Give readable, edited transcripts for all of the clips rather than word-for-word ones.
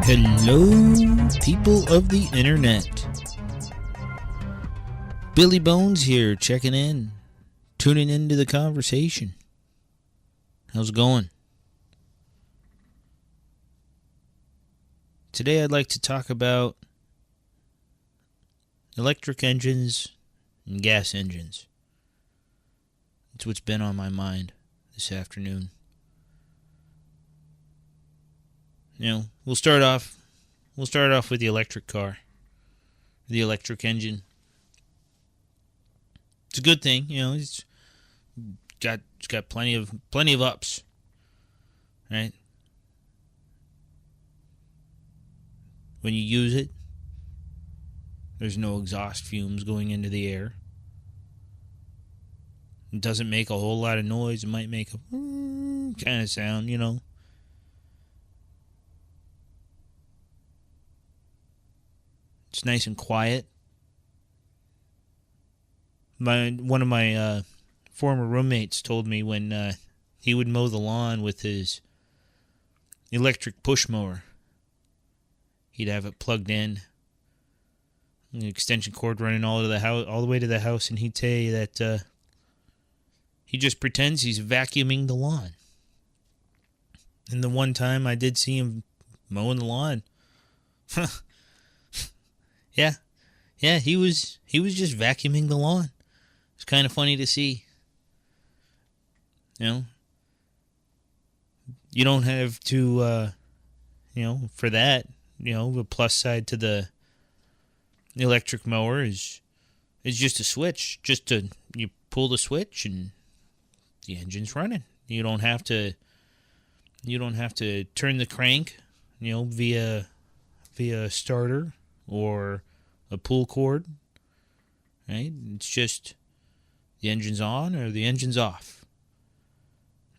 Hello, people of the internet. Billy Bones here, checking in, tuning into the conversation. How's it going? Today I'd like to talk about electric engines and gas engines. It's what's been on my mind this afternoon. We'll start off with the electric car, the electric engine. It's a good thing, it's got plenty of ups, right? When you use it, there's no exhaust fumes going into the air. It doesn't make a whole lot of noise. It might make a kind of sound, It's nice and quiet. One of my former roommates told me when he would mow the lawn with his electric push mower, he'd have it plugged in, an extension cord running all the way to the house, and he'd say that he just pretends he's vacuuming the lawn. And the one time I did see him mowing the lawn, yeah, he was just vacuuming the lawn. It's kind of funny to see. You don't have to, for that, the plus side to the electric mower is just a switch. You pull the switch and the engine's running. You don't have to turn the crank, via a starter or a pull cord, right? It's just the engine's on or the engine's off.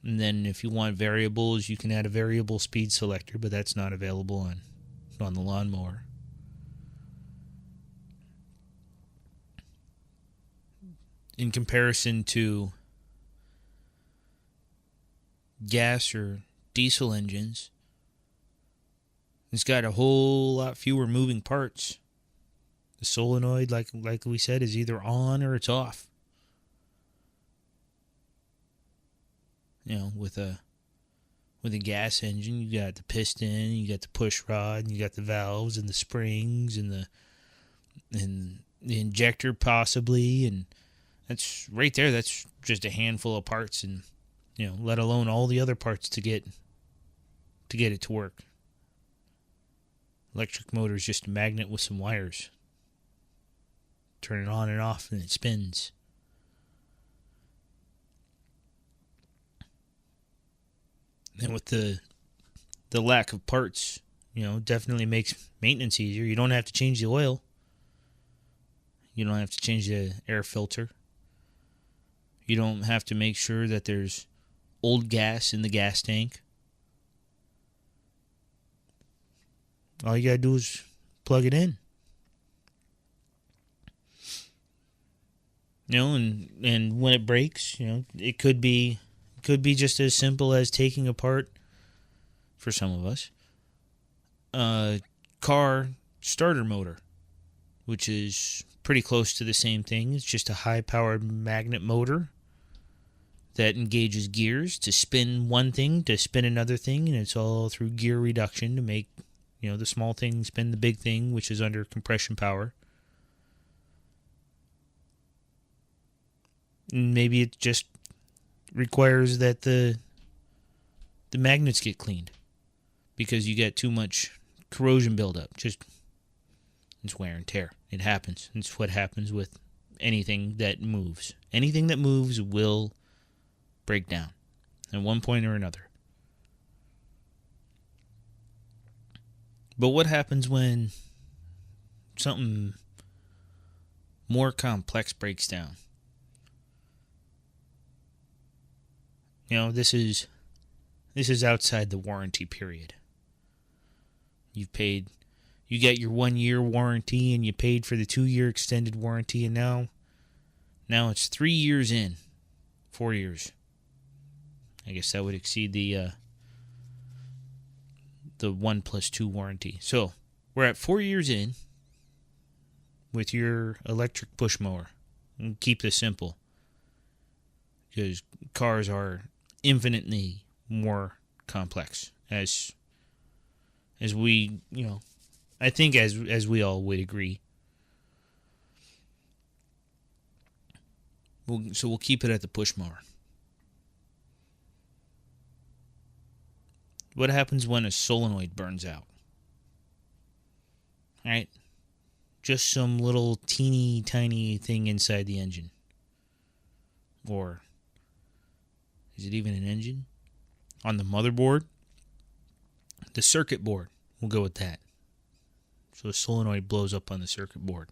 And then if you want variables, you can add a variable speed selector, but that's not available on the lawnmower. In comparison to gas or diesel engines, it's got a whole lot fewer moving parts. The solenoid, like we said, is either on or it's off. With a gas engine, you got the piston, you got the push rod, and you got the valves and the springs and the injector possibly, and that's right there. That's just a handful of parts, and let alone all the other parts to get it to work. Electric motor is just a magnet with some wires. Turn it on and off, and it spins. And with the lack of parts, definitely makes maintenance easier. You don't have to change the oil. You don't have to change the air filter. You don't have to make sure that there's old gas in the gas tank. All you gotta do is plug it in. And when it breaks, it could be just as simple as taking apart, for some of us, a car starter motor, which is pretty close to the same thing. It's just a high-powered magnet motor that engages gears to spin one thing, to spin another thing, and it's all through gear reduction to make, the small thing spin the big thing, which is under compression power. And maybe it just requires that the magnets get cleaned because you get too much corrosion buildup. It's wear and tear. It happens. It's what happens with anything that moves. Anything that moves will break down at one point or another. But what happens when something more complex breaks down? This is outside the warranty period. You get your 1 year warranty and you paid for the 2 year extended warranty, and now it's 3 years in, 4 years. I guess that would exceed the the 1+2 warranty. So we're at 4 years in with your electric push mower. And keep this simple, because cars are infinitely more complex, as we, I think as we all would agree. So we'll keep it at the push mower. What happens when a solenoid burns out? Right? Just some little teeny tiny thing inside the engine. Or is it even an engine? On the motherboard? The circuit board. We'll go with that. So a solenoid blows up on the circuit board.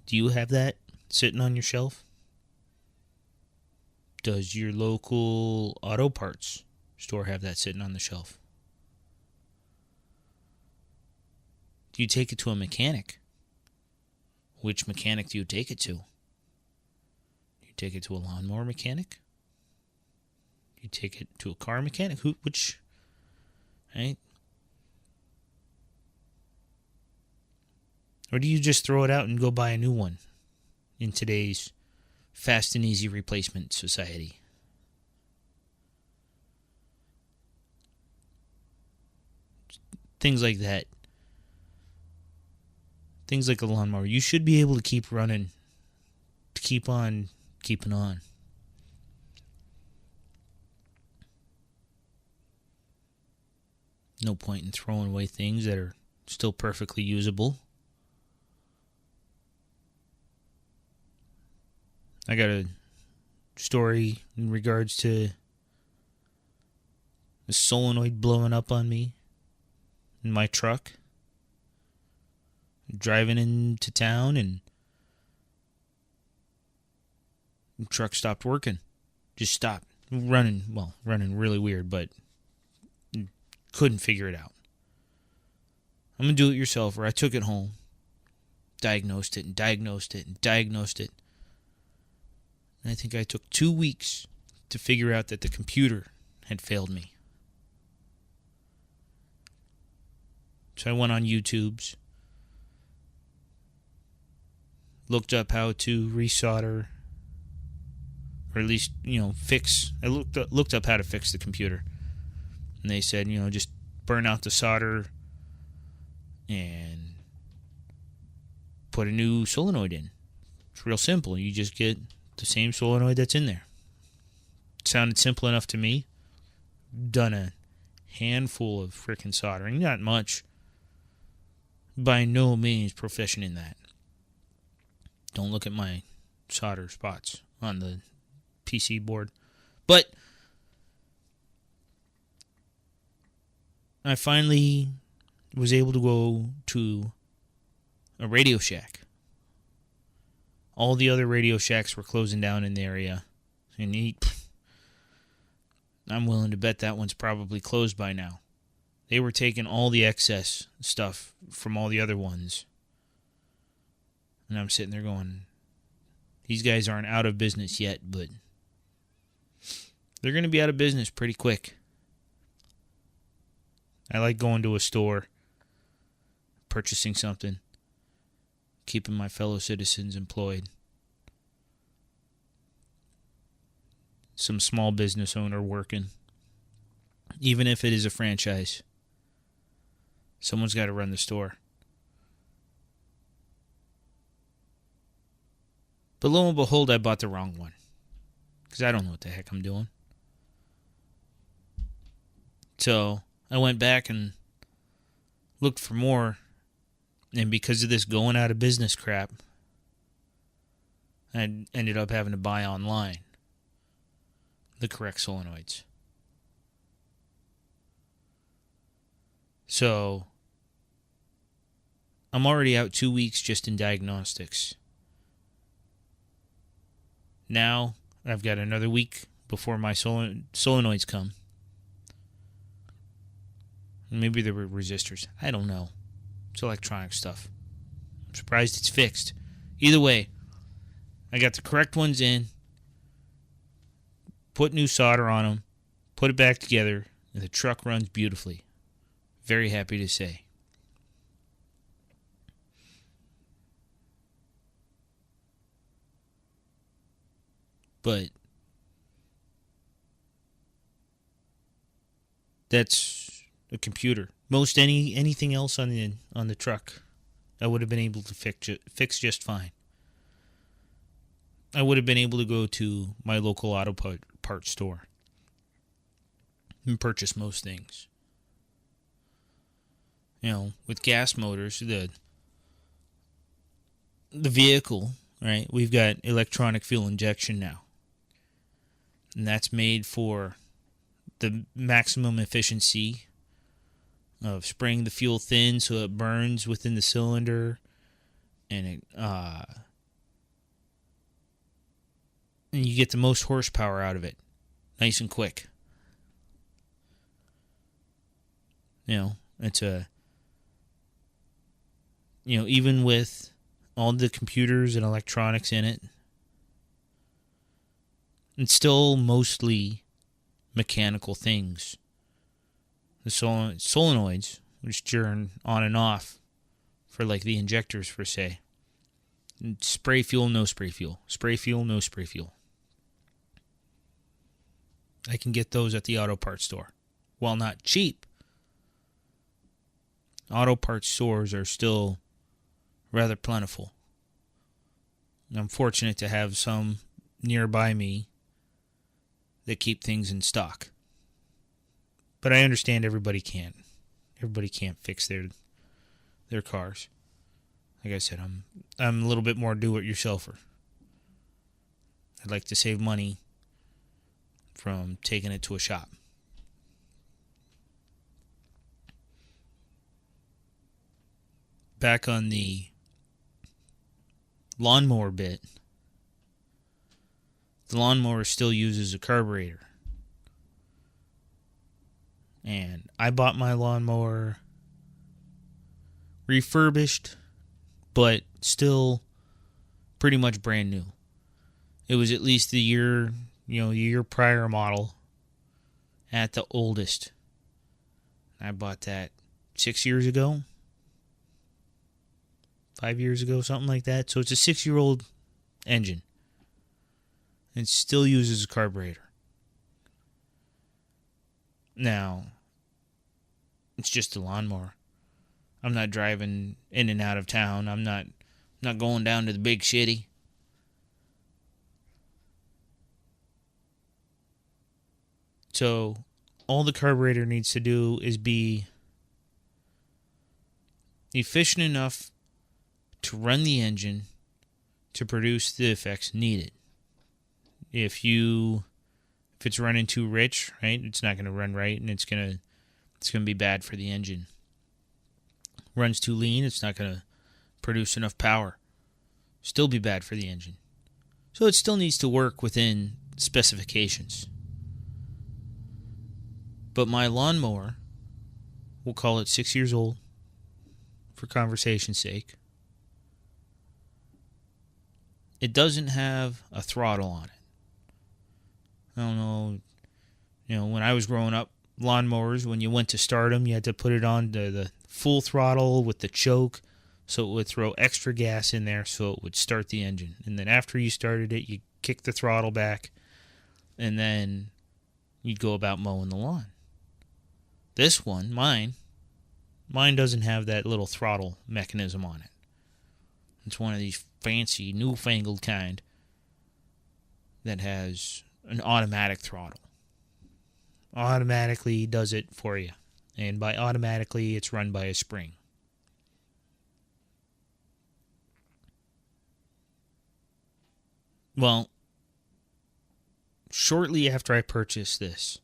Do you have that sitting on your shelf? Does your local auto parts store have that sitting on the shelf? Do you take it to a mechanic? Which mechanic do you take it to? Do you take it to a lawnmower mechanic? Do you take it to a car mechanic? Which, right? Or do you just throw it out and go buy a new one in today's fast and easy replacement society? Things like that. Things like a lawnmower. You should be able to keep running, to keep on keeping on. No point in throwing away things that are still perfectly usable. I got a story in regards to a solenoid blowing up on me in my truck. Driving into town, and the truck stopped working. Just stopped. Running really weird, but couldn't figure it out. I'm a do-it-yourselfer. I took it home, diagnosed it. And I think I took 2 weeks to figure out that the computer had failed me. So I went on YouTube's, looked up how to resolder, or at least, fix. I looked up how to fix the computer. And they said, just burn out the solder and put a new solenoid in. It's real simple. You just get the same solenoid that's in there. It sounded simple enough to me. Done a handful of frickin' soldering. Not much. By no means proficient in that. Don't look at my solder spots on the PC board. But I finally was able to go to a Radio Shack. All the other Radio Shacks were closing down in the area. And I'm willing to bet that one's probably closed by now. They were taking all the excess stuff from all the other ones. And I'm sitting there going, these guys aren't out of business yet, but they're going to be out of business pretty quick. I like going to a store, purchasing something, keeping my fellow citizens employed. Some small business owner working. Even if it is a franchise, someone's got to run the store. But lo and behold, I bought the wrong one. Because I don't know what the heck I'm doing. So I went back and looked for more. And because of this going out of business crap, I ended up having to buy online the correct solenoids. So I'm already out 2 weeks just in diagnostics. Now I've got another week before my solenoids come. Maybe there were resistors. I don't know. It's electronic stuff. I'm surprised it's fixed. Either way, I got the correct ones in. put new solder on them, put it back together, and the truck runs beautifully. Very happy to say. But that's a computer. Most anything else on the truck, I would have been able to fix just fine. I would have been able to go to my local auto parts store and purchase most things. With gas motors, the vehicle, right? We've got electronic fuel injection now. And that's made for the maximum efficiency of spraying the fuel thin so it burns within the cylinder, and you get the most horsepower out of it, nice and quick. It's even with all the computers and electronics in it, it's still mostly mechanical things. The solenoids, which turn on and off for like the injectors per se. Spray fuel, no spray fuel. Spray fuel, no spray fuel. I can get those at the auto parts store. While not cheap, auto parts stores are still rather plentiful. I'm fortunate to have some nearby me that keep things in stock. But I understand everybody can't. Everybody can't fix their cars. Like I said, I'm a little bit more do-it-yourselfer. I'd like to save money from taking it to a shop. Back on the lawnmower bit, the lawnmower still uses a carburetor. And I bought my lawnmower refurbished, but still pretty much brand new. It was at least the year prior model at the oldest. I bought that 6 years ago. 5 years ago, something like that. So it's a 6-year-old engine. It still uses a carburetor. Now, it's just a lawnmower. I'm not driving in and out of town. I'm not going down to the big city. So, all the carburetor needs to do is be efficient enough to run the engine to produce the effects needed. If it's running too rich, right, it's not going to run right, and it's going to be bad for the engine. Runs too lean, it's not going to produce enough power. Still be bad for the engine. So it still needs to work within specifications. But my lawnmower, we'll call it 6 years old for conversation's sake, it doesn't have a throttle on it. I don't know, when I was growing up, lawnmowers, when you went to start them, you had to put it on the full throttle with the choke, so it would throw extra gas in there so it would start the engine. And then after you started it, you kick the throttle back, and then you'd go about mowing the lawn. This one, mine doesn't have that little throttle mechanism on it. It's one of these fancy, newfangled kind that has an automatic throttle. Automatically does it for you. And by automatically, it's run by a spring. Well, shortly after I purchased this,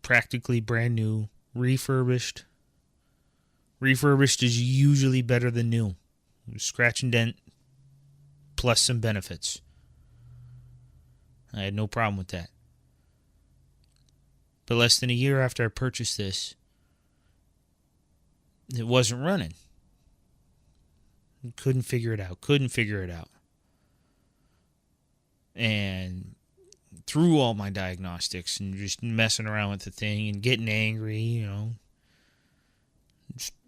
practically brand new, refurbished. Refurbished is usually better than new. Scratch and dent, plus some benefits. I had no problem with that. But less than a year after I purchased this, it wasn't running. Couldn't figure it out. And through all my diagnostics and just messing around with the thing and getting angry,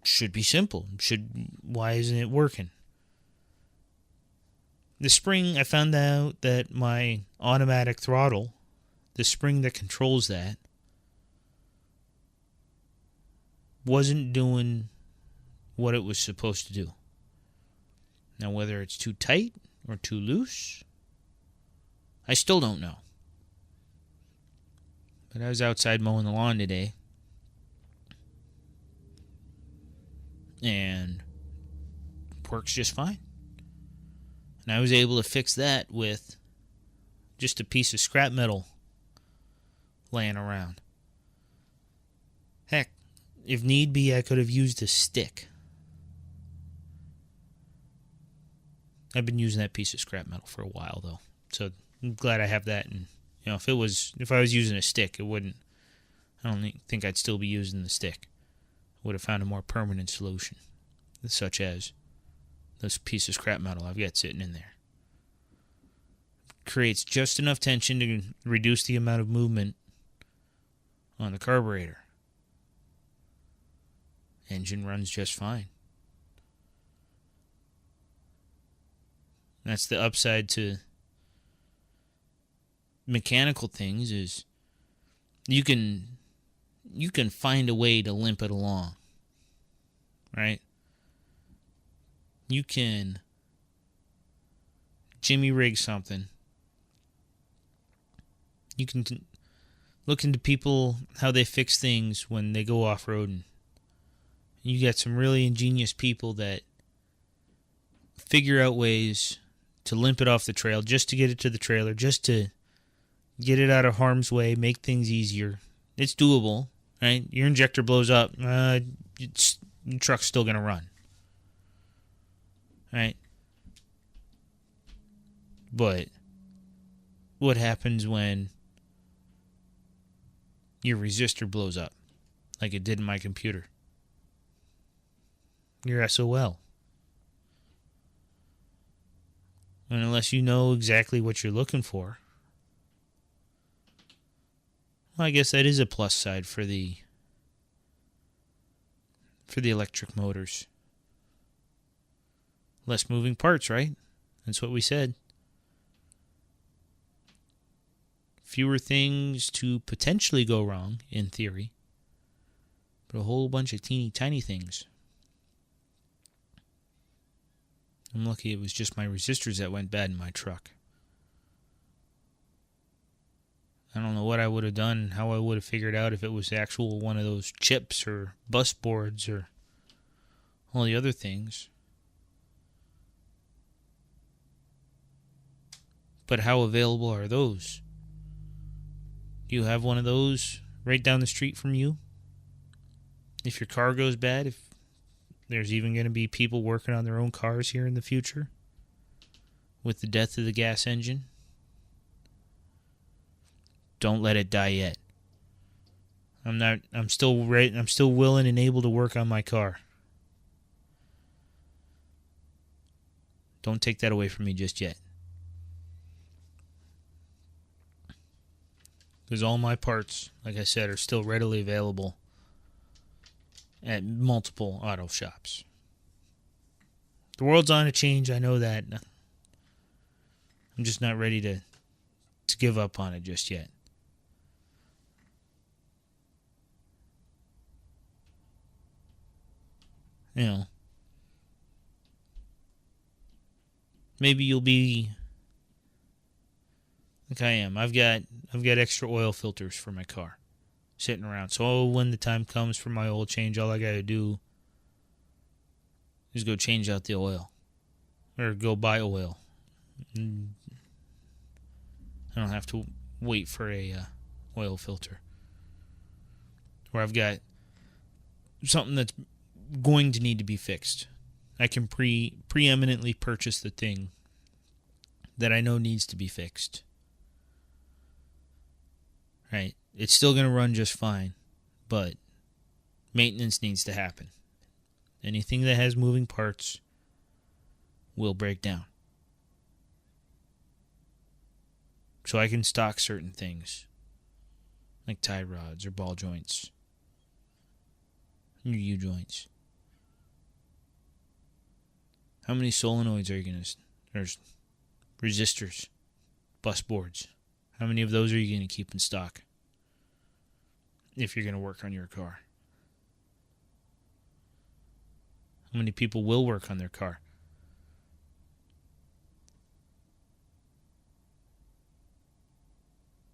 should be simple. Why isn't it working? The spring, I found out that my automatic throttle, the spring that controls that, wasn't doing what it was supposed to do. Now, whether it's too tight or too loose, I still don't know. But I was outside mowing the lawn today, and it works just fine. And I was able to fix that with just a piece of scrap metal laying around. Heck, if need be, I could have used a stick. I've been using that piece of scrap metal for a while, though. So I'm glad I have that. And if I was using a stick, I don't think I'd still be using the stick. I would have found a more permanent solution, such as this piece of scrap metal I've got sitting in there. Creates just enough tension to reduce the amount of movement on the carburetor. Engine runs just fine. That's the upside to mechanical things, is you can find a way to limp it along, right? You can jimmy rig something. You can look into people, how they fix things when they go off-roading. You got some really ingenious people that figure out ways to limp it off the trail, just to get it to the trailer, just to get it out of harm's way, make things easier. It's doable, right? Your injector blows up, your truck's still going to run, right? But what happens when your resistor blows up, like it did in my computer? You're SOL. And unless you know exactly what you're looking for, well, I guess that is a plus side for the electric motors. Less moving parts, right? That's what we said. Fewer things to potentially go wrong, in theory, but a whole bunch of teeny tiny things. I'm lucky it was just my resistors that went bad in my truck. I don't know what I would have done, how I would have figured out if it was actual one of those chips or bus boards or all the other things. But how available are those? Do you have one of those right down the street from you? If your car goes bad, if there's even going to be people working on their own cars here in the future with the death of the gas engine, don't let it die yet. I'm still willing and able to work on my car. Don't take that away from me just yet. Because all my parts, like I said, are still readily available at multiple auto shops. The world's on a change, I know that. I'm just not ready to give up on it just yet. Maybe you'll be like I am. I've got extra oil filters for my car sitting around. So when the time comes for my oil change, all I got to do is go change out the oil or go buy oil. I don't have to wait for a oil filter. Or I've got something that's going to need to be fixed. I can preeminently purchase the thing that I know needs to be fixed. Right? It's still going to run just fine, but maintenance needs to happen. Anything that has moving parts will break down. so I can stock certain things, like tie rods or ball joints, your U-joints. How many solenoids are you going to... There's resistors, bus boards. How many of those are you going to keep in stock if you're going to work on your car? How many people will work on their car?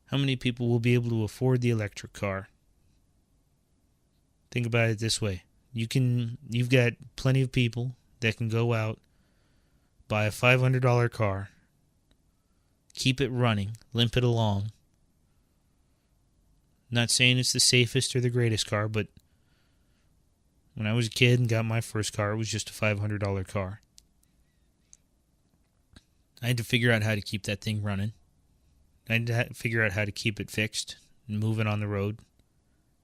How many people will be able to afford the electric car? Think about it this way. You've got plenty of people that can go out, buy a $500 car, keep it running, limp it along. Not saying it's the safest or the greatest car, but when I was a kid and got my first car, it was just a $500 car. I had to figure out how to keep that thing running. I had to figure out how to keep it fixed and move it on the road,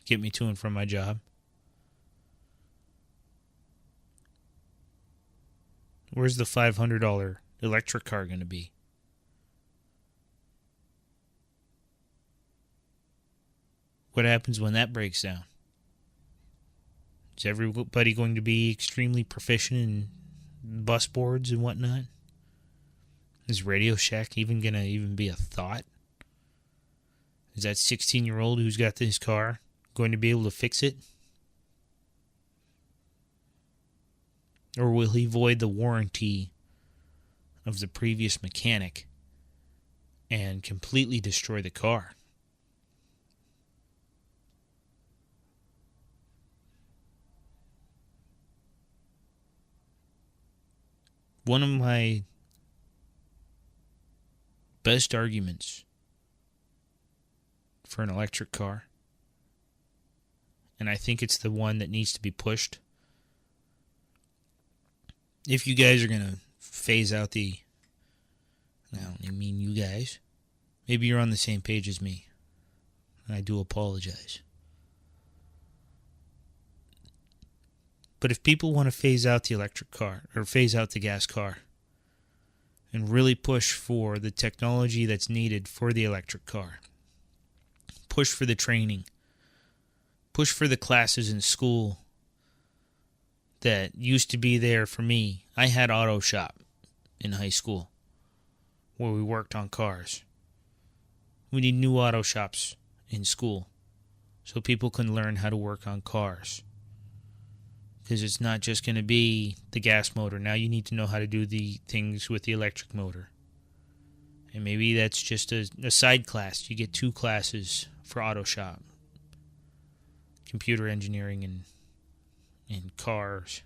get me to and from my job. Where's the $500 electric car going to be? What happens when that breaks down? Is everybody going to be extremely proficient in bus boards and whatnot? Is Radio Shack even going to be a thought? Is that 16-year-old who's got this car going to be able to fix it? Or will he void the warranty of the previous mechanic and completely destroy the car? One of my best arguments for an electric car, and I think it's the one that needs to be pushed. If you guys are going to phase out I don't mean you guys. Maybe you're on the same page as me. I do apologize. But if people want to phase out the electric car, or phase out the gas car, and really push for the technology that's needed for the electric car, push for the training, push for the classes in school that used to be there for me. I had auto shop in high school where we worked on cars. We need new auto shops in school so people can learn how to work on cars. Because it's not just going to be the gas motor. Now you need to know how to do the things with the electric motor. And maybe that's just a side class. You get 2 classes for auto shop. Computer engineering and cars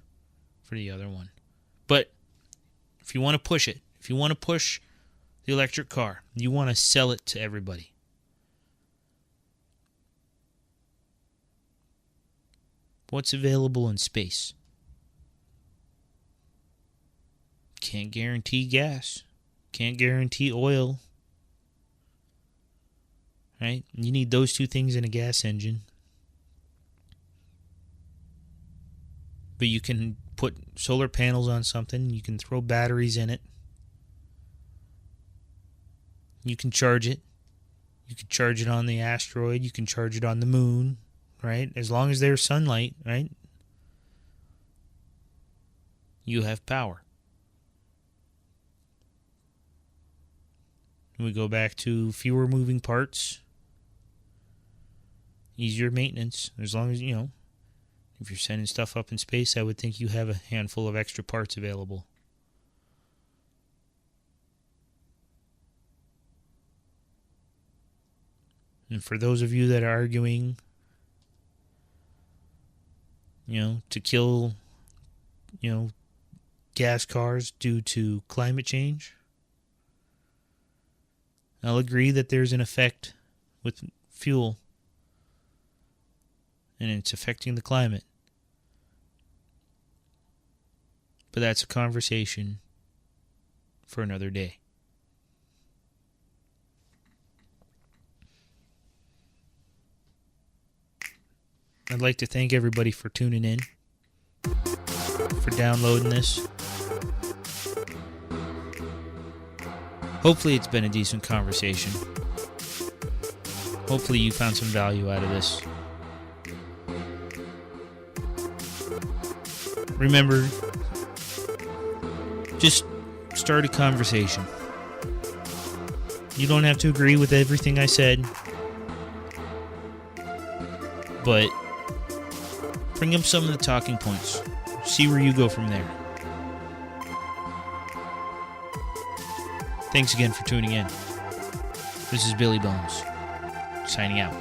for the other one. But if you want to push it, if you want to push the electric car, you want to sell it to everybody. What's available in space? Can't guarantee gas. Can't guarantee oil. Right? You need those 2 things in a gas engine. But you can put solar panels on something. You can throw batteries in it. You can charge it. You can charge it on the asteroid. You can charge it on the moon. Right? As long as there's sunlight, right? You have power. We go back to fewer moving parts, easier maintenance. As long as, if you're sending stuff up in space, I would think you have a handful of extra parts available. And for those of you that are arguing, to kill, gas cars due to climate change, I'll agree that there's an effect with fuel and it's affecting the climate. But that's a conversation for another day. I'd like to thank everybody for tuning in, for downloading this. Hopefully it's been a decent conversation. Hopefully you found some value out of this. Remember, just start a conversation. You don't have to agree with everything I said, but bring up some of the talking points. See where you go from there. Thanks again for tuning in. This is Billy Bones, signing out.